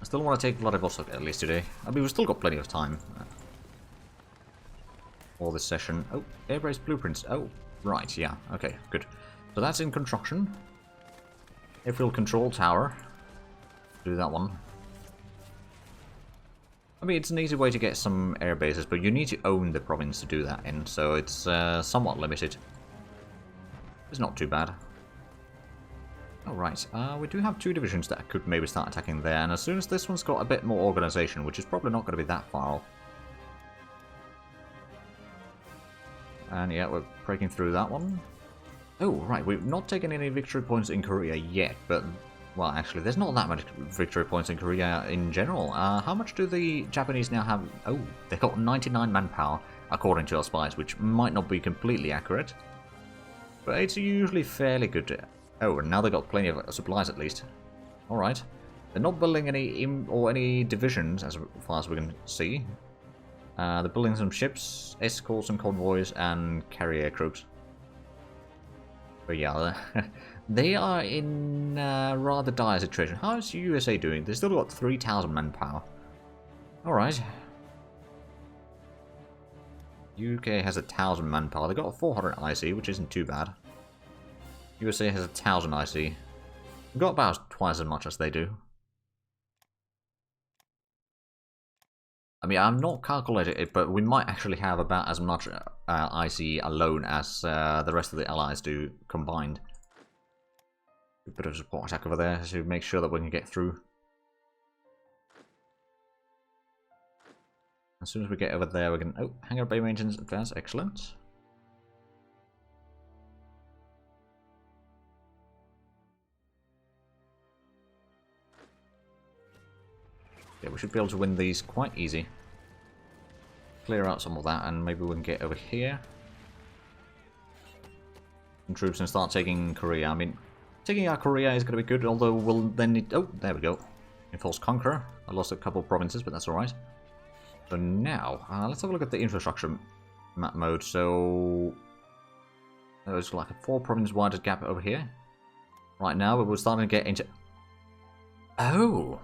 I still want to take Vladivostok at least today. I mean, we've still got plenty of time for this session. Oh, airbase blueprints. Oh, right, yeah. Okay, good. So that's in construction. Airfield control tower. Do that one. I mean, it's an easy way to get some air bases, but you need to own the province to do that in, so it's somewhat limited. It's not too bad. Alright, we do have 2 divisions that could maybe start attacking there, and as soon as this one's got a bit more organization, which is probably not going to be that far off. And yeah, we're breaking through that one. Oh, right, we've not taken any victory points in Korea yet, but, well, actually, there's not that much victory points in Korea in general. How much do the Japanese now have? Oh, they've got 99 manpower, according to our spies, which might not be completely accurate. But it's usually fairly good. Oh, and now they've got plenty of supplies at least. Alright. They're not building any divisions, as far as we can see. They're building some ships, escorts and convoys, and carrier troops. But yeah, they are in a rather dire situation. How is the USA doing? They've still got 3,000 manpower. Alright. UK has 1,000 manpower. They've got 400 IC, which isn't too bad. USA has 1,000 IC. We've got about twice as much as they do. I mean, I've not calculated it, but we might actually have about as much IC alone as the rest of the allies do combined. A bit of support attack over there to make sure that we can get through. As soon as we get over there, we can... Oh, hangar bay maintenance advance, excellent. Yeah, we should be able to win these quite easy. Clear out some of that, and maybe we can get over here. Some troops and start taking Korea. I mean, taking out Korea is going to be good, although we'll then need... Oh, there we go. Enforced Conqueror. I lost a couple of provinces, but that's alright. So now, let's have a look at the infrastructure map mode. So, there's like a 4-province wide gap over here. Right now, but we're starting to get into... Oh!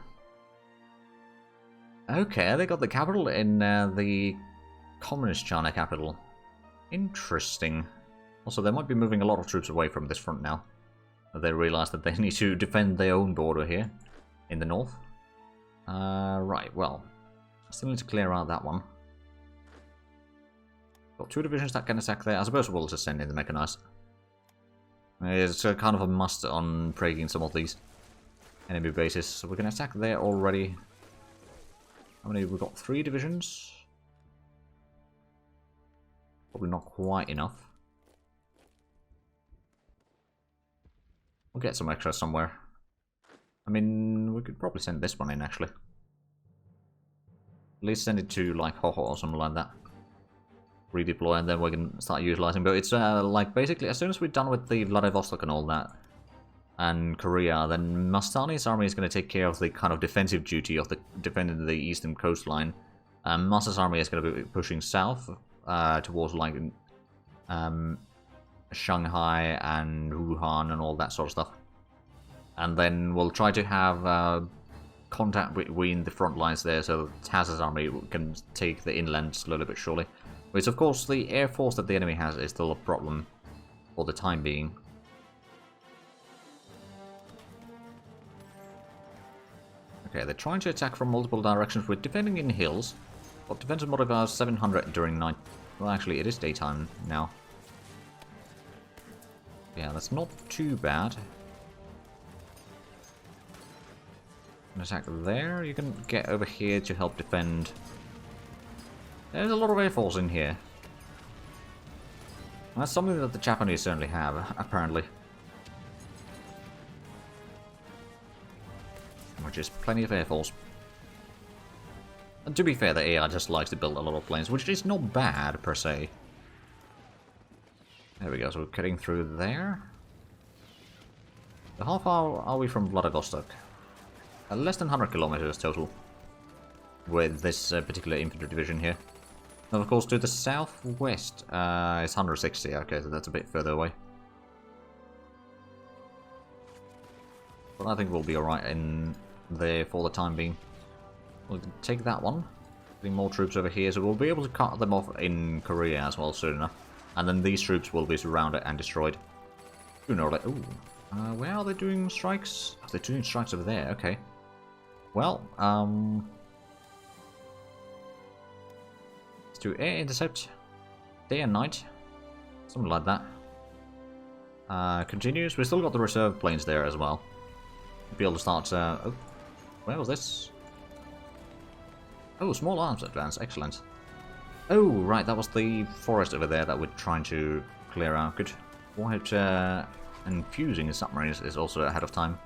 Okay, they got the capital in the Communist China capital. Interesting. Also, they might be moving a lot of troops away from this front now. They realize that they need to defend their own border here in the north. Right, well, I still need to clear out that one. Got 2 divisions that can attack there. I suppose we'll just send in the mechanized. It's kind of a must on breaking some of these enemy bases. So we can attack there already. How many? We've got 3 divisions. Probably not quite enough. We'll get some extra somewhere. I mean, we could probably send this one in, actually. At least send it to, like, HoI3 or something like that. Redeploy, and then we can start utilizing. But it's, like, basically, as soon as we're done with the Vladivostok and all that, and Korea, then Mastani's army is going to take care of the kind of defensive duty of the defending the eastern coastline. Masa's army is going to be pushing south towards like Shanghai and Wuhan and all that sort of stuff. And then we'll try to have contact between the front lines there, so Taz's army can take the inland slowly but surely. Which, of course, the air force that the enemy has is still a problem for the time being. Okay, they're trying to attack from multiple directions. We're defending in hills. But defensive modifier 700 during night. Well, actually, it is daytime now. Yeah, that's not too bad. An attack there. You can get over here to help defend. There's a lot of air force in here. That's something that the Japanese certainly have, apparently. Which is plenty of air force. And to be fair, the AI just likes to build a lot of planes, which is not bad, per se. There we go, so we're cutting through there. How far are we from Vladivostok? Less than 100 kilometers total. With this particular infantry division here. And of course, to the southwest is 160, okay, so that's a bit further away. But I think we'll be alright in there for the time being. We'll take that one. Getting more troops over here, so we'll be able to cut them off in Korea as well soon enough. And then these troops will be surrounded and destroyed. Sooner or later. Ooh. Where are they doing strikes? Oh, they're doing strikes over there, okay. Well, let's do air intercept. Day and night. Something like that. Continues. We've still got the reserve planes there as well. We'll be able to start... oh, where was this? Oh, small arms advance. Excellent. Oh, right. That was the forest over there that we're trying to clear out. Good. Warhead and fusing submarines is also ahead of time.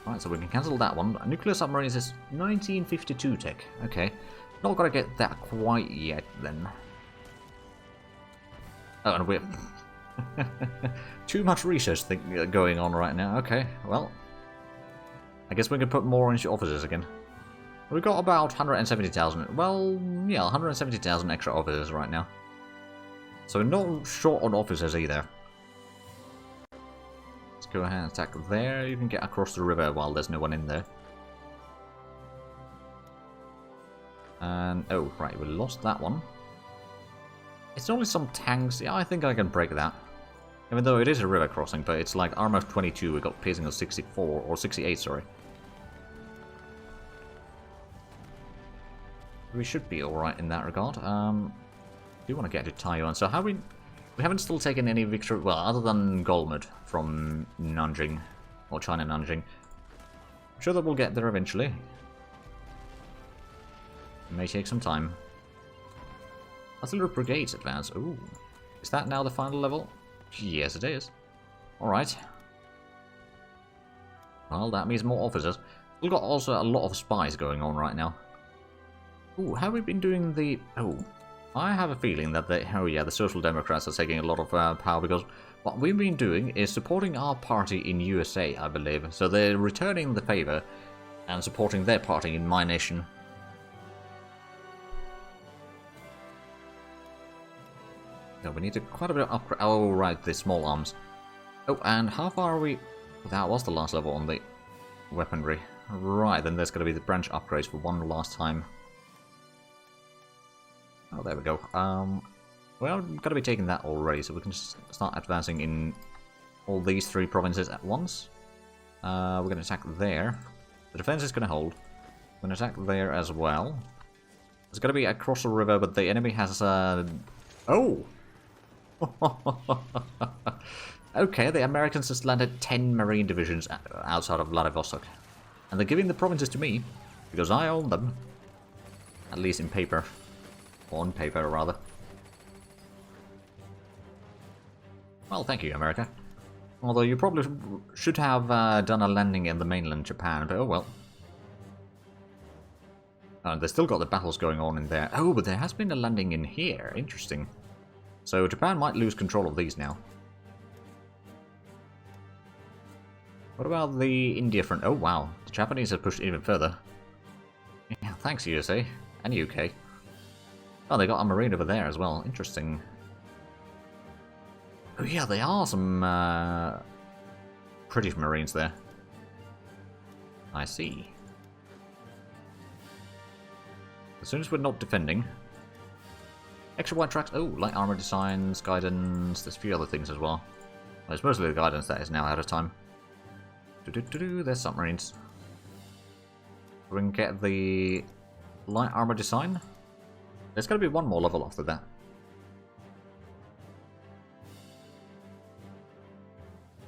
Right, so we can cancel that one. Nuclear submarines is 1952 tech. Okay. Not gonna get that quite yet, then. Oh, and we're... Too much research going on right now. Okay, well... I guess we can put more into officers again. We've got about 170,000. Well, yeah, 170,000 extra officers right now. So we're not short on officers either. Let's go ahead and attack there. You can get across the river while there's no one in there. And, oh, right, we lost that one. It's only some tanks. Yeah, I think I can break that. Even though it is a river crossing, but it's like armor of 22, we got piercing of 64, or 68, sorry. We should be alright in that regard. Do want to get to Taiwan. So we haven't still taken any victory, well, other than Golmud from Nanjing, or China Nanjing. I'm sure that we'll get there eventually. It may take some time. Artillery Brigades advance. Ooh. Is that now the final level? Yes, it is. Alright. Well, that means more officers. We've got also a lot of spies going on right now. Ooh, have we been doing the... Oh, I have a feeling that the Social Democrats are taking a lot of power because what we've been doing is supporting our party in USA, I believe. So they're returning the favor and supporting their party in my nation. So we need quite a bit of upgrade. Oh, right, the small arms. Oh, and how far are we? That was the last level on the weaponry. Right, then there's going to be the branch upgrades for one last time. Oh, there we go. Well, we're going to be taking that already, so we can just start advancing in all these three provinces at once. We're going to attack there. The defense is going to hold. We're going to attack there as well. It's going to be across the river, but the enemy has... Oh! Okay, the Americans just landed 10 Marine divisions outside of Vladivostok. And they're giving the provinces to me, because I own them. At least in paper. On paper, rather. Well, thank you, America. Although you probably should have done a landing in the mainland Japan, but oh well. They've still got the battles going on in there. Oh, but there has been a landing in here. Interesting. So Japan might lose control of these now. What about the India front? Oh, wow. The Japanese have pushed even further. Yeah, thanks, USA. And UK. Oh, they got a marine over there as well. Interesting. Oh, yeah, there are some British marines there. I see. As soon as we're not defending... Extra white tracks. Oh, light armor designs, guidance. There's a few other things as well. Well, it's mostly the guidance that is now out of time. There's submarines. We can get the light armor design. There's going to be one more level after that.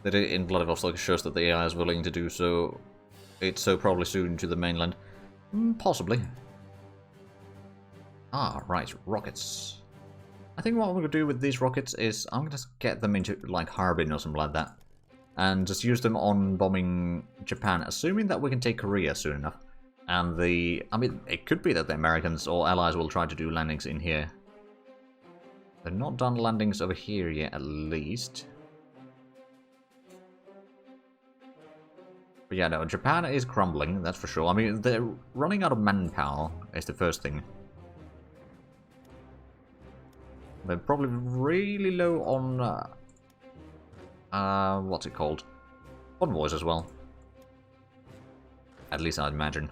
That in Vladivostok shows that the AI is willing to do so. It's so probably soon to the mainland. Possibly. Ah, right, rockets. I think what I'm going to do with these rockets is I'm going to get them into, like, Harbin or something like that. And just use them on bombing Japan, assuming that we can take Korea soon enough. And I mean, it could be that the Americans or allies will try to do landings in here. They've not done landings over here yet, at least. But yeah, no, Japan is crumbling, that's for sure. I mean, they're running out of manpower, is the first thing. They're probably really low on, what's it called? Convoys as well. At least I'd imagine.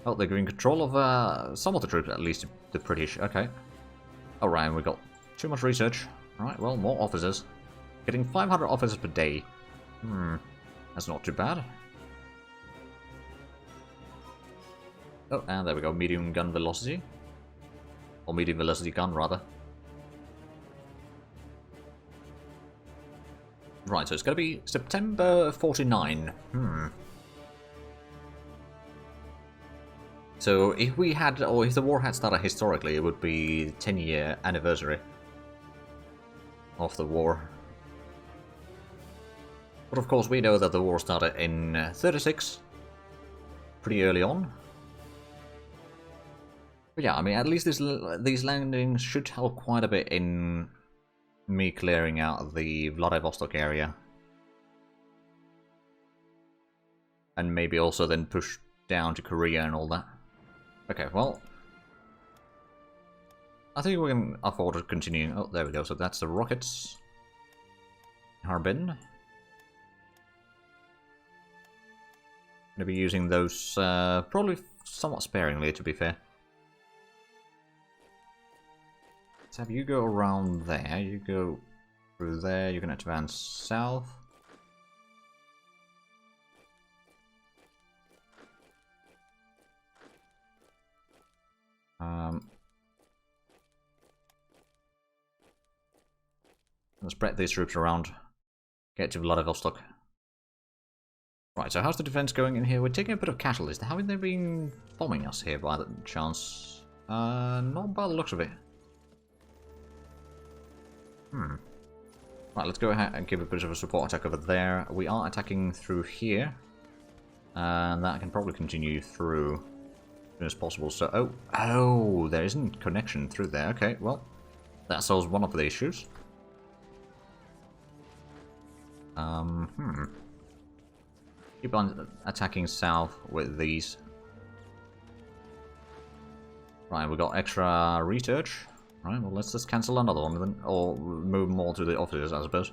Oh, they're giving control of some of the troops, at least the British. Okay. Alright, we got too much research. Alright, well, more officers. Getting 500 officers per day. That's not too bad. Oh, and there we go, medium gun velocity. Or medium velocity gun, rather. Right, so it's going to be September 49. So if we had, or if the war had started historically, it would be the 10-year anniversary of the war. But of course we know that the war started in 36, pretty early on. But yeah, I mean, at least these landings should help quite a bit in me clearing out the Vladivostok area. And maybe also then push down to Korea and all that. Okay, well, I think we can afford to continue. Oh, there we go. So that's the rockets. Harbin. Gonna be using those probably somewhat sparingly, to be fair. Let's have you go around there. You go through there. You're gonna advance south. Let's spread these troops around. Get to Vladivostok. Right, so how's the defense going in here? We're taking a bit of catalyst. Haven't they been bombing us here by the chance? Not by the looks of it. Right, let's go ahead and give a bit of a support attack over there. We are attacking through here. And that can probably continue through as soon as possible. So, oh, there isn't connection through there. Okay, well, that solves one of the issues. Keep on attacking south with these. Right, we got extra research. Right, well, let's just cancel another one then, or move more to the officers, I suppose.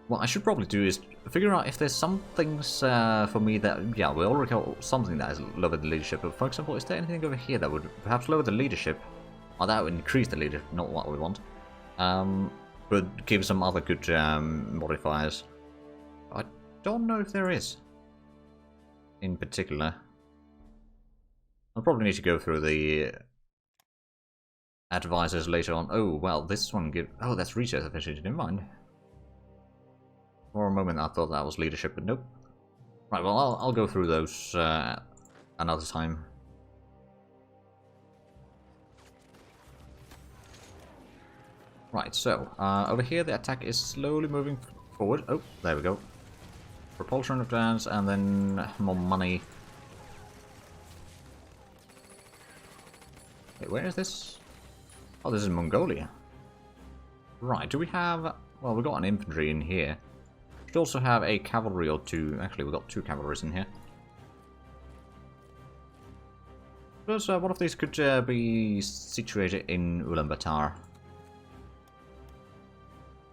What I should probably do is figure out if there's some things for me that, yeah, we already got something that has lowered the leadership. But for example, is there anything over here that would perhaps lower the leadership? Or that would increase the leadership, not what we want. But give some other good modifiers. I don't know if there is. In particular. I'll probably need to go through the advisors later on. Oh, well, this one give... Oh, that's research efficiency, never mind. For a moment I thought that was leadership, but nope. Right, well, I'll go through those another time. Right, so, over here the attack is slowly moving forward. Oh, there we go. Propulsion advance, and then more money. Wait, where is this? Oh, this is Mongolia. Right, do we have... Well, we've got an infantry in here. We should also have a cavalry or two. Actually, we've got two cavalries in here. Plus, one of these could be situated in Ulaanbaatar.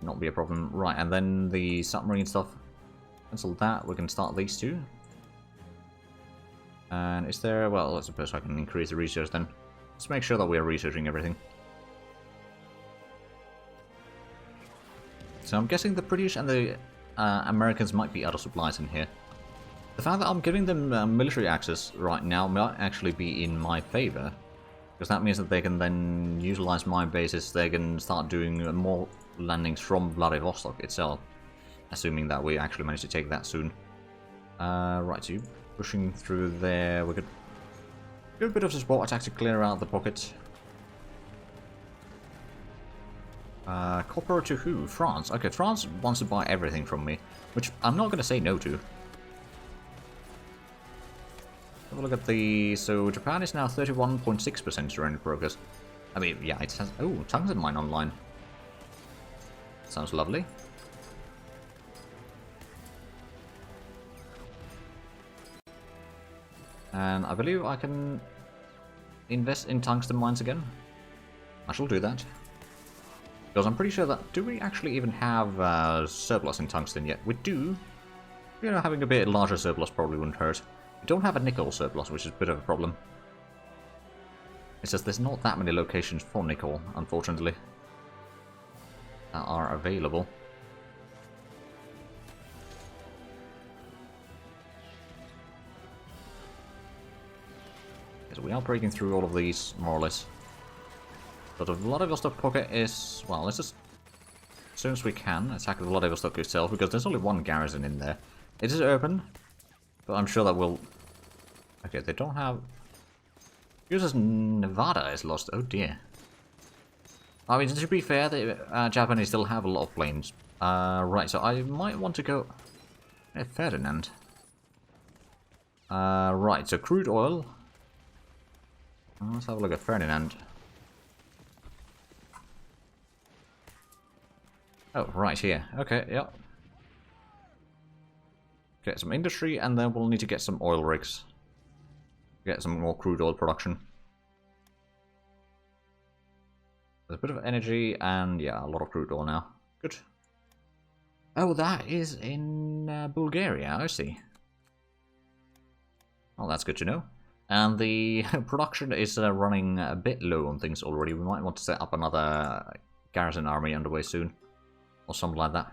Not be a problem. Right, and then the submarine stuff. Cancel that. We can start these two. And is there... Well, I suppose I can increase the research then. Let's make sure that we are researching everything. So I'm guessing the British and the Americans might be out of supplies in here. The fact that I'm giving them military access right now might actually be in my favor. Because that means that they can then utilize my bases. They can start doing more landings from Vladivostok itself. Assuming that we actually manage to take that soon. Right, so pushing through there. We could do a bit of a support attack to clear out the pocket. Copper to who? France. Okay, France wants to buy everything from me. Which I'm not going to say no to. Have a look at the... So Japan is now 31.6% surrender progress. I mean, yeah, it has... Oh, tungsten mine online. Sounds lovely. And I believe I can invest in tungsten mines again. I shall do that. Because I'm pretty sure that... Do we actually even have surplus in tungsten yet? We do. You know, having a bit larger surplus probably wouldn't hurt. We don't have a nickel surplus, which is a bit of a problem. It's just there's not that many locations for nickel, unfortunately, that are available. So we are breaking through all of these, more or less. But the Vladivostok pocket is... Well, let's just... As soon as we can, attack the Vladivostok itself, because there's only one garrison in there. It is open, but I'm sure that will... Okay, they don't have... Users Nevada is lost. Oh dear. I mean, to be fair, the Japanese still have a lot of planes. Right, so I might want to go... Ferdinand. Right, so crude oil. Let's have a look at Ferdinand. Oh, right here. Okay, yep. Get some industry, and then we'll need to get some oil rigs. Get some more crude oil production. There's a bit of energy, and yeah, a lot of crude oil now. Good. Oh, that is in Bulgaria, I see. Well, that's good to know. And the production is running a bit low on things already. We might want to set up another garrison army underway soon. Or something like that.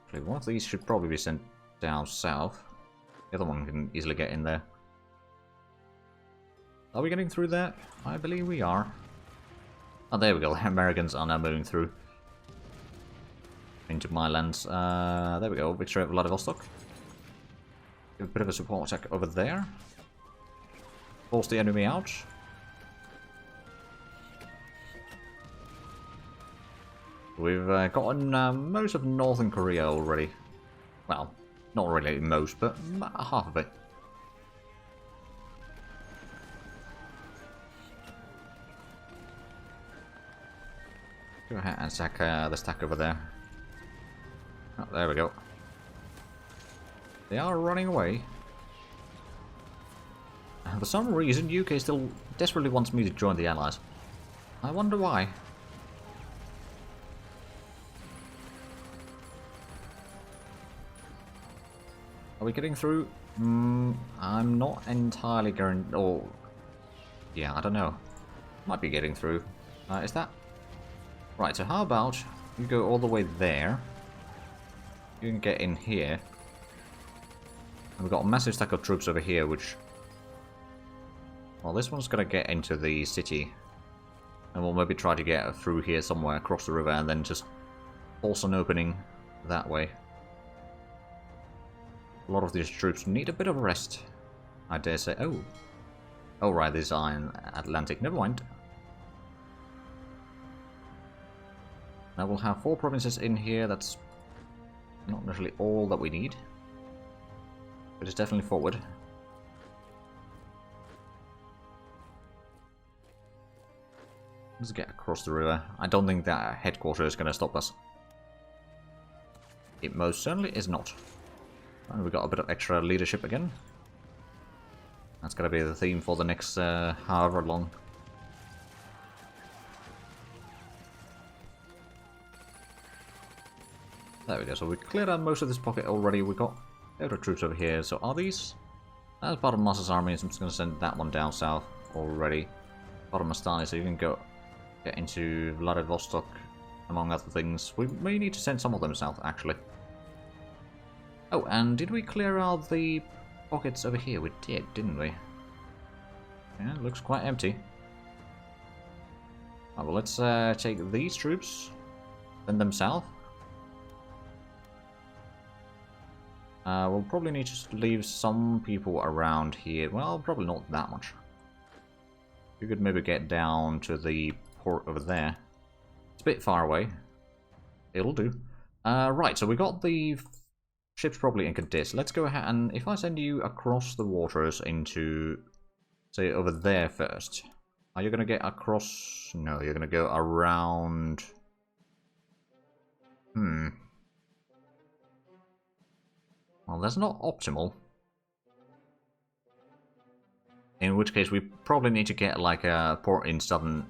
Actually, one of these should probably be sent down south. The other one can easily get in there. Are we getting through there? I believe we are. Oh, there we go. The Americans are now moving through. Into my lands. There we go. Victory at Vladivostok. Give a bit of a support attack over there. Force the enemy out. We've gotten most of northern Korea already. Well, not really most, but half of it. Go ahead and sack the stack over there. Oh, there we go. They are running away. And for some reason, UK still desperately wants me to join the Allies. I wonder why. Are we getting through? I'm not entirely going... Oh, yeah, I don't know. Might be getting through. Is that... Right, so how about you go all the way there. You can get in here. And we've got a massive stack of troops over here, which... Well, this one's going to get into the city. And we'll maybe try to get through here somewhere across the river and then just force an opening that way. A lot of these troops need a bit of a rest, I dare say. Oh. Oh, right, these are in Atlantic. Never mind. Now we'll have 4 provinces in here. That's not necessarily all that we need. But it's definitely forward. Let's get across the river. I don't think that headquarters is going to stop us. It most certainly is not. And we got a bit of extra leadership again. That's going to be the theme for the next however long. There we go. So we cleared out most of this pocket already. We got other troops over here. So are these? That's part of Master's army. So I'm just going to send that one down south already. Part of Mastani, so you can go get into Vladivostok, among other things. We may need to send some of them south, actually. Oh, and did we clear out the pockets over here? We did, didn't we? Yeah, it looks quite empty. Oh, well, let's take these troops, send them south. We'll probably need to leave some people around here. Well, probably not that much. You could maybe get down to the port over there. It's a bit far away. It'll do. Right, so we got the ships probably in Cadiz. Let's go ahead and if I send you across the waters into, say, over there first. Are you going to get across? No, you're going to go around. Well, that's not optimal. In which case we probably need to get like a port in southern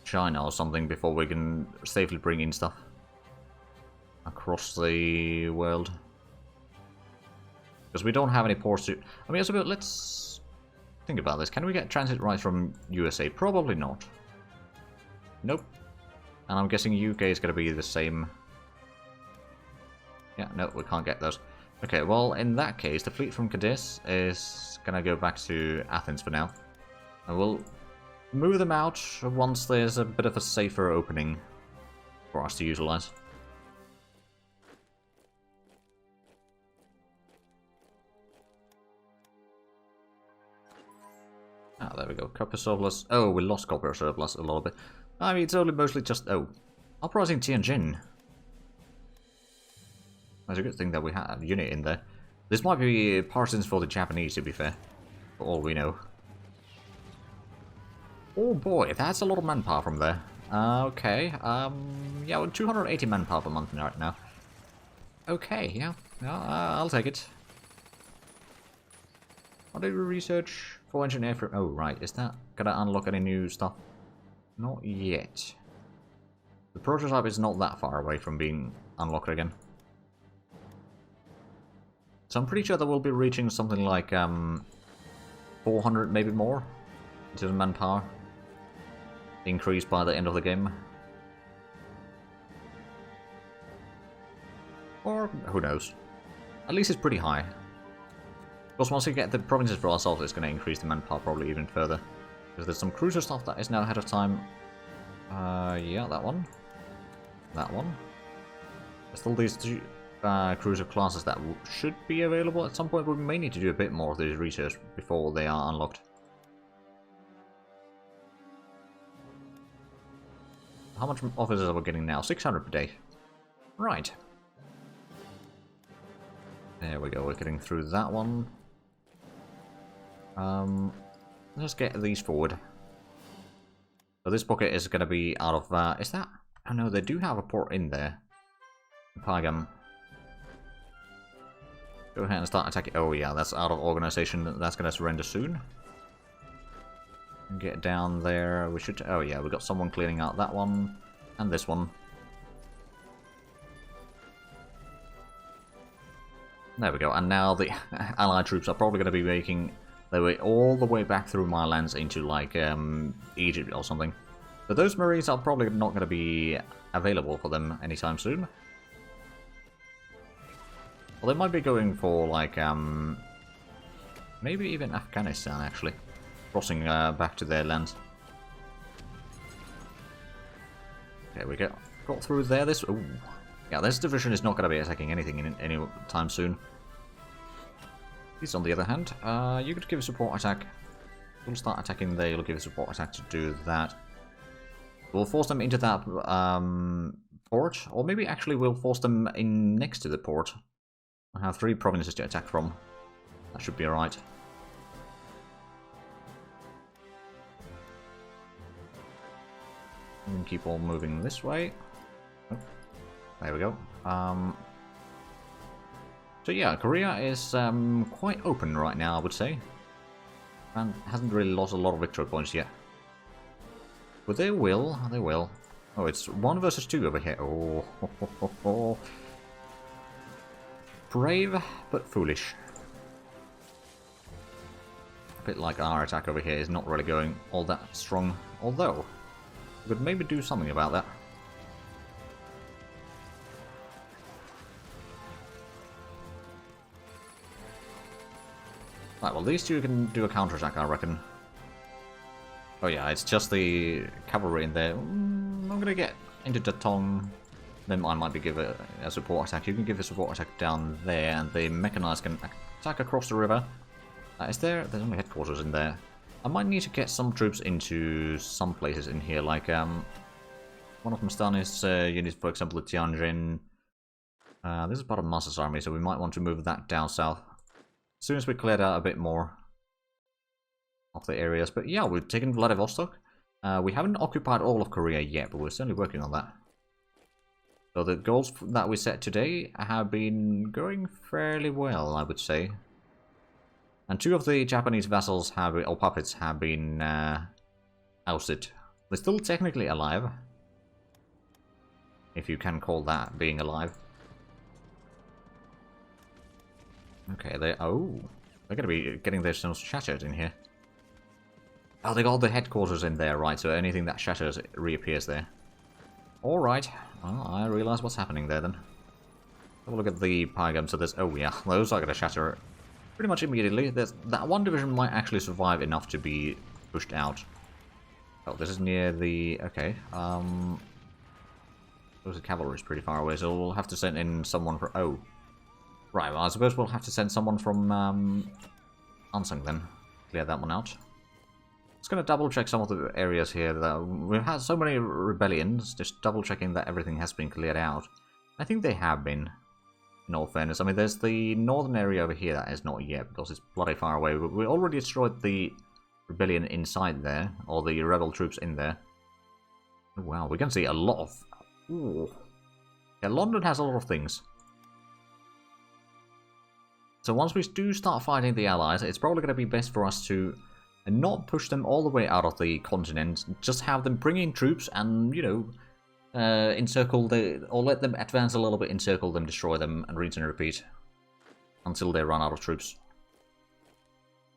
China or something before we can safely bring in stuff across the world. Because we don't have any ports to... I mean, let's think about this. Can we get transit rights from USA? Probably not. Nope. And I'm guessing UK is going to be the same. Yeah, no, we can't get those. Okay, well, in that case, the fleet from Cadiz is going to go back to Athens for now. And we'll move them out once there's a bit of a safer opening for us to utilize. Ah, there we go. Copper surplus. Oh, we lost copper surplus a little bit. I mean, it's only mostly just... Oh, uprising Tianjin. That's a good thing that we have a unit in there. This might be partisans for the Japanese, to be fair. For all we know. Oh boy, that's a lot of manpower from there. Okay, yeah, we're 280 manpower per month right now. Okay, yeah, I'll take it. What did we research? 4-engine airframe. Oh, right, is that gonna unlock any new stuff? Not yet. The prototype is not that far away from being unlocked again. So I'm pretty sure that we'll be reaching something like 400, maybe more, in terms of manpower. Increased by the end of the game. Or, who knows. At least it's pretty high. Because once we get the provinces for ourselves, it's going to increase the manpower probably even further. Because there's some cruiser stuff that is now ahead of time. Yeah, that one. That one. There's still these two cruiser classes that should be available at some point, but we may need to do a bit more of this research before they are unlocked. How much officers are we getting now? 600 per day. Right. There we go, we're getting through that one. Let's get these forward. So this pocket is going to be out of... is that... Oh no, they do have a port in there. Pagam. Go ahead and start attacking... Oh yeah, that's out of organization. That's going to surrender soon. Get down there. We should... Oh yeah, we got someone clearing out that one. And this one. There we go. And now the Allied troops are probably going to be making their way all the way back through my lands into, like, Egypt or something. But those marines are probably not going to be available for them anytime soon. Well, they might be going for, like, maybe even Afghanistan, actually. Crossing back to their lands. Okay, we got through there. Ooh. Yeah, this division is not going to be attacking anything in any time soon. These, on the other hand, you could give a support attack. We'll start attacking there. You'll give a support attack to do that. We'll force them into that port, or maybe actually we'll force them in next to the port. I have 3 provinces to attack from. That should be alright. And keep on moving this way. Oh, there we go. So yeah, Korea is quite open right now, I would say. And hasn't really lost a lot of victory points yet. But they will, they will. Oh, it's 1 versus 2 over here. Oh, ho, ho, ho, ho. Brave, but foolish. A bit like our attack over here is not really going all that strong. Although, we could maybe do something about that. Right, well, these two can do a counterattack, I reckon. Oh yeah, it's just the cavalry in there. I'm gonna get into Datong. Then I might be give a support attack. You can give a support attack down there, and the mechanized can attack across the river. There's only headquarters in there. I might need to get some troops into some places in here, like one of Mastani's units, for example, the Tianjin. This is part of Master's army, so we might want to move that down south. As soon as we cleared out a bit more of the areas. But yeah, we've taken Vladivostok. We haven't occupied all of Korea yet, but we're certainly working on that. So the goals that we set today have been going fairly well, I would say. And 2 of the Japanese vassals have, or puppets, have been ousted. They're still technically alive. If you can call that being alive. Okay, they're gonna be getting themselves shattered in here. Oh, they got the headquarters in there, right, so anything that shatters reappears there. Alright, well, I realise what's happening there then. Have a look at the pie guns, so there's, oh yeah, those are gonna shatter pretty much immediately. That one division might actually survive enough to be pushed out. Oh, this is near the, okay, the cavalry is pretty far away, so we'll have to send in someone for, oh. Right, well, I suppose we'll have to send someone from Ansung then. Clear that one out. Just gonna double check some of the areas here. We've had so many rebellions, just double checking that everything has been cleared out. I think they have been, in all fairness. I mean, there's the northern area over here that is not yet, because it's bloody far away. We already destroyed the rebellion inside there, or the rebel troops in there. Oh, wow, we can see a lot of... Ooh. Yeah, London has a lot of things. So once we do start fighting the Allies, it's probably going to be best for us to not push them all the way out of the continent, just have them bring in troops and, you know, encircle or let them advance a little bit, encircle them, destroy them, and rinse and repeat until they run out of troops.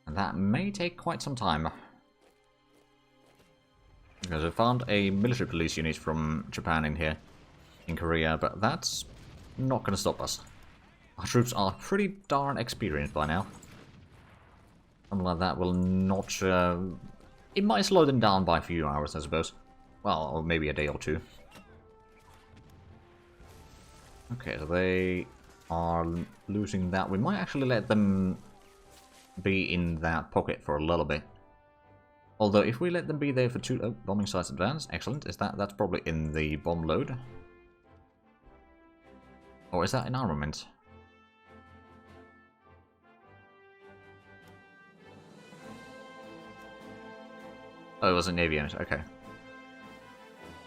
And that may take quite some time. Because I found a military police unit from Japan in here, in Korea, but that's not going to stop us. Our troops are pretty darn experienced by now. Something like that will not... it might slow them down by a few hours, I suppose. Well, or maybe a day or two. Okay, so they are losing that. We might actually let them be in that pocket for a little bit. Although, if we let them be there for 2... Oh, bombing sites advanced. Excellent. That's probably in the bomb load. Or is that in armament? Oh, it was a Navy unit, okay.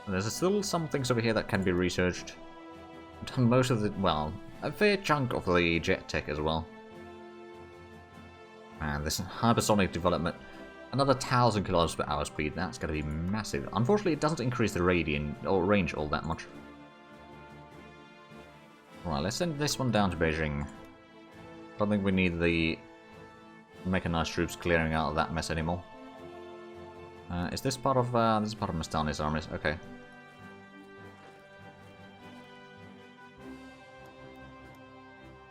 There's still some things over here that can be researched. Done most of the, well, a fair chunk of the jet tech as well. And this hypersonic development, another 1,000 kilometers per hour speed, that's going to be massive. Unfortunately, it doesn't increase the range all that much. Right, let's send this one down to Beijing. Don't think we need the mechanized troops clearing out of that mess anymore. Is this part of this is part of Mastani's armies? Okay.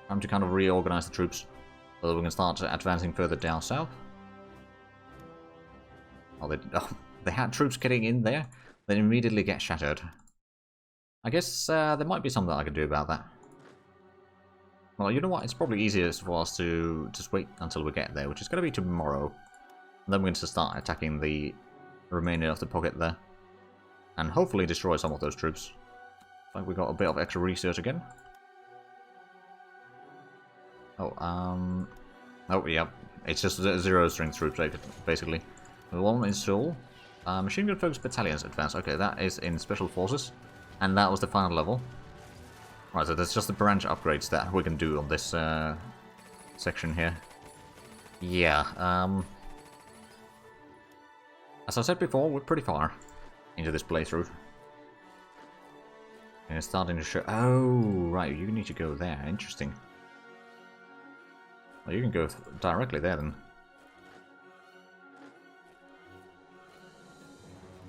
Time to kind of reorganize the troops so that we can start advancing further down south. Oh, they had troops getting in there, then immediately get shattered. I guess there might be something I could do about that. Well, you know what? It's probably easiest for us to just wait until we get there, which is going to be tomorrow. And then we're going to start attacking the remainder of the pocket there. And hopefully destroy some of those troops. Looks like we got a bit of extra research again. Oh, yeah. It's just zero strength troops, basically. The one in Seoul. Machine gun focused battalions advance. Okay, that is in special forces. And that was the final level. Right, so that's just the branch upgrades that we can do on this section here. Yeah, as I said before, we're pretty far into this playthrough. And it's starting to show... Oh, right, you need to go there. Interesting. Well, you can go directly there, then.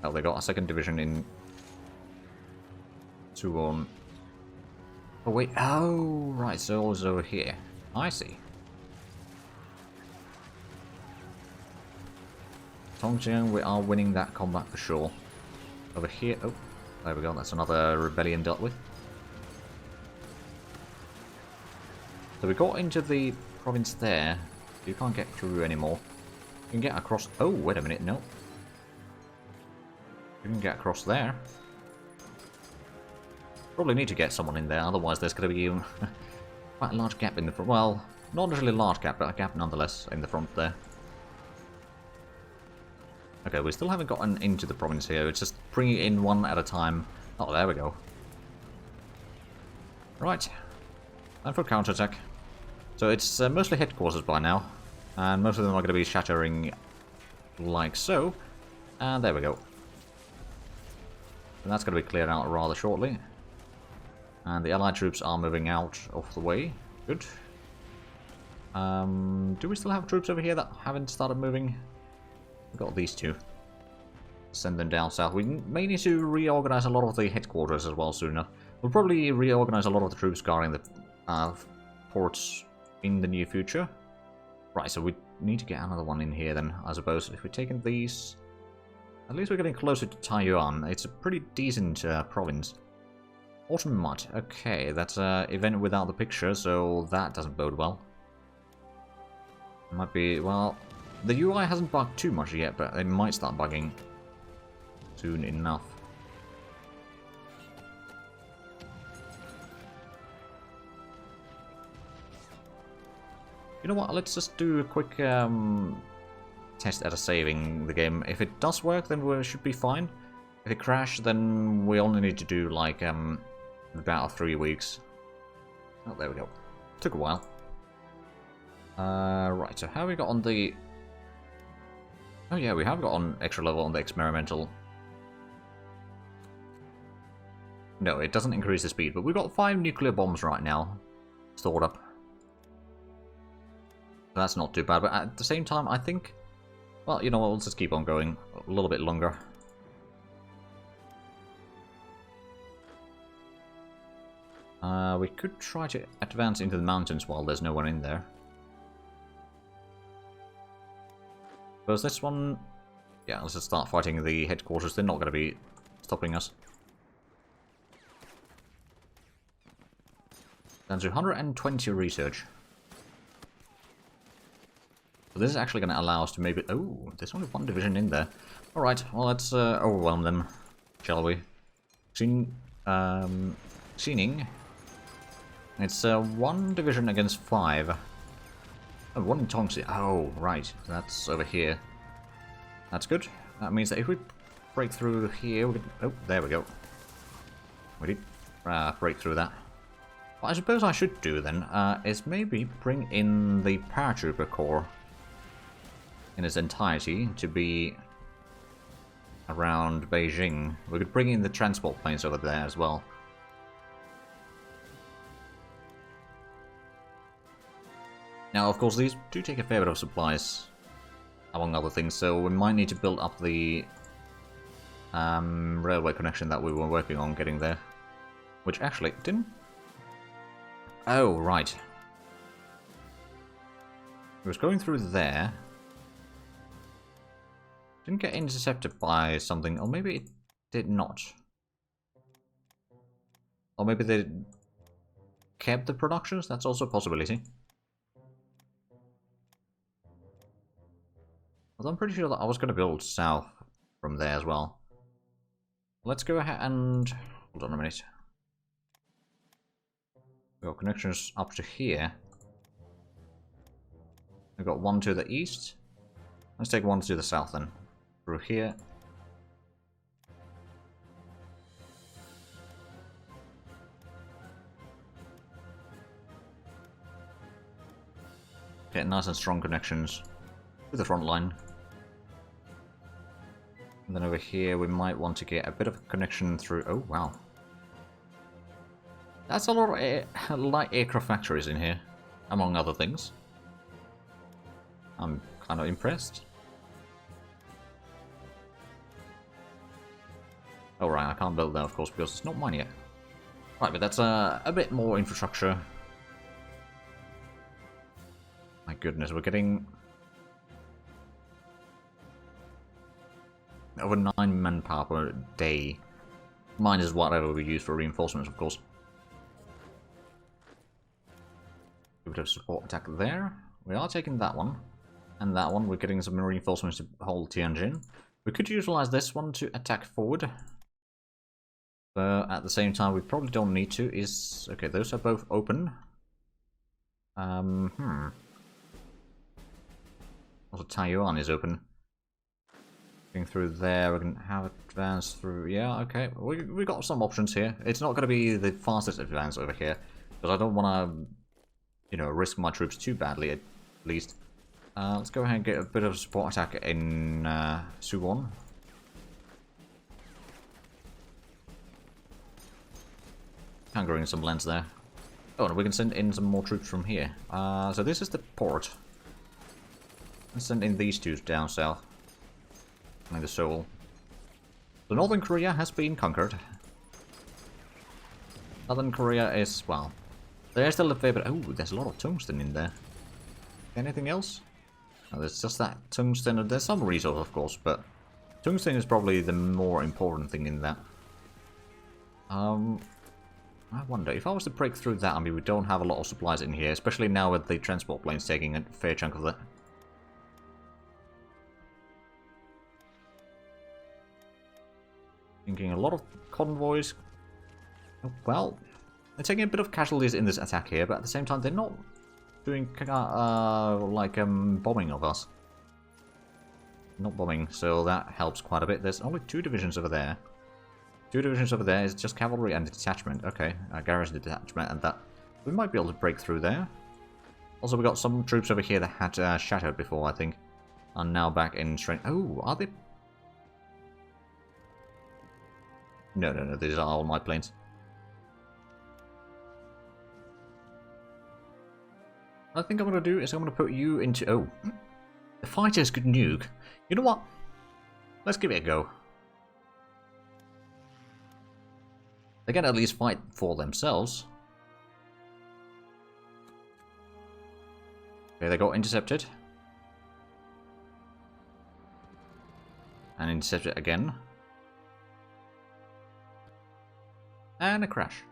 Oh, they got a second division in... Suwon. Oh, wait. Oh, right, so it's over here. I see. Tongjiang, we are winning that combat for sure. Over here, oh, there we go, that's another rebellion dealt with. So we got into the province there. You can't get through anymore. You can get across, oh, wait a minute, no. You can get across there. Probably need to get someone in there, otherwise there's going to be quite a large gap in the front. Well, not necessarily a large gap, but a gap nonetheless in the front there. Okay, we still haven't gotten into the province here, it's just bringing it in one at a time. Oh, there we go. Right. And for counterattack. So it's mostly headquarters by now. And most of them are going to be shattering like so. And there we go. And that's going to be cleared out rather shortly. And the allied troops are moving out of the way. Good. Do we still have troops over here that haven't started moving? We've got these two. Send them down south. We may need to reorganize a lot of the headquarters as well sooner. We'll probably reorganize a lot of the troops guarding the ports in the near future. Right, so we need to get another one in here then, I suppose. If we're taking these... At least we're getting closer to Taiwan. It's a pretty decent province. Autumn Mud. Okay, that's an event without the picture, so that doesn't bode well. Might be... well, the UI hasn't bugged too much yet, but it might start bugging soon enough. You know what, let's just do a quick test at a saving the game. If it does work, then we should be fine. If it crashes, then we only need to do like about 3 weeks. Oh, there we go. Took a while. Right, so how have we got on the... oh yeah, we have got on extra level on the experimental. No, it doesn't increase the speed, but we've got 5 nuclear bombs right now stored up. That's not too bad, but at the same time, I think... well, you know what, let's just keep on going a little bit longer. We could try to advance into the mountains while there's no one in there. But this one... yeah, let's just start fighting the headquarters. They're not going to be stopping us. Down to 120 research. So this is actually going to allow us to maybe... oh, there's only 1 division in there. Alright, well, let's overwhelm them, shall we? Xing... It's 1 division against 5. Oh, 1 in Tongsi. Oh, right. That's over here. That's good. That means that if we break through here... we can... oh, there we go. We did break through that. What I suppose I should do then is maybe bring in the Paratrooper Corps in its entirety to be around Beijing. We could bring in the transport planes over there as well. Now, of course, these do take a fair bit of supplies, among other things, so we might need to build up the railway connection that we were working on getting there. Which actually didn't... oh, right. It was going through there. Didn't get intercepted by something, or maybe it did not. Or maybe they kept the productions, that's also a possibility. Although I'm pretty sure that I was going to build south from there as well. Let's go ahead and... hold on a minute. We've got connections up to here. We've got 1 to the east. Let's take 1 to the south then. Through here. Get nice and strong connections with the front line. And then over here we might want to get a bit of a connection through... oh, wow. That's a lot of light aircraft factories in here, among other things. I'm kind of impressed. Oh right, I can't build that, of course, because it's not mine yet. Right, but that's a bit more infrastructure. My goodness, we're getting... over 9 manpower per day. Minus whatever we use for reinforcements, of course. A bit of support attack there. We are taking that one. And that one. We're getting some reinforcements to hold Tianjin. We could utilize this one to attack forward. But at the same time, we probably don't need to. Is... okay, those are both open. Also, Taiwan is open. Going through there, we can have advance through... yeah, okay. We got some options here. It's not going to be the fastest advance over here. Because I don't want to, you know, risk my troops too badly, at least. Let's go ahead and get a bit of support attack in Suwon. Hungering some lands there. Oh, and we can send in some more troops from here. So this is the port. Let's send in these two down south. And the Seoul. So Northern Korea has been conquered. Southern Korea is, well, there's still a fair bit. Oh, there's a lot of tungsten in there. Anything else? No, there's just that tungsten. There's some resource, of course, but tungsten is probably the more important thing in that. I wonder, if I was to break through that, I mean, we don't have a lot of supplies in here, especially now with the transport planes taking a fair chunk of that. Thinking a lot of convoys. Well, they're taking a bit of casualties in this attack here, but at the same time, they're not doing bombing of us. Not bombing, so that helps quite a bit. There's only 2 divisions over there. 2 divisions over there is just cavalry and detachment. Okay, garrison detachment, and that we might be able to break through there. Also, we got some troops over here that had shattered before, I think, are now back in strength. Oh, are they? No, these are all my planes. What I think I'm going to do is I'm going to put you into... Oh, the fighters could nuke. You know what? Let's give it a go. They can at least fight for themselves. Okay, they got intercepted. And intercepted again. And a crash.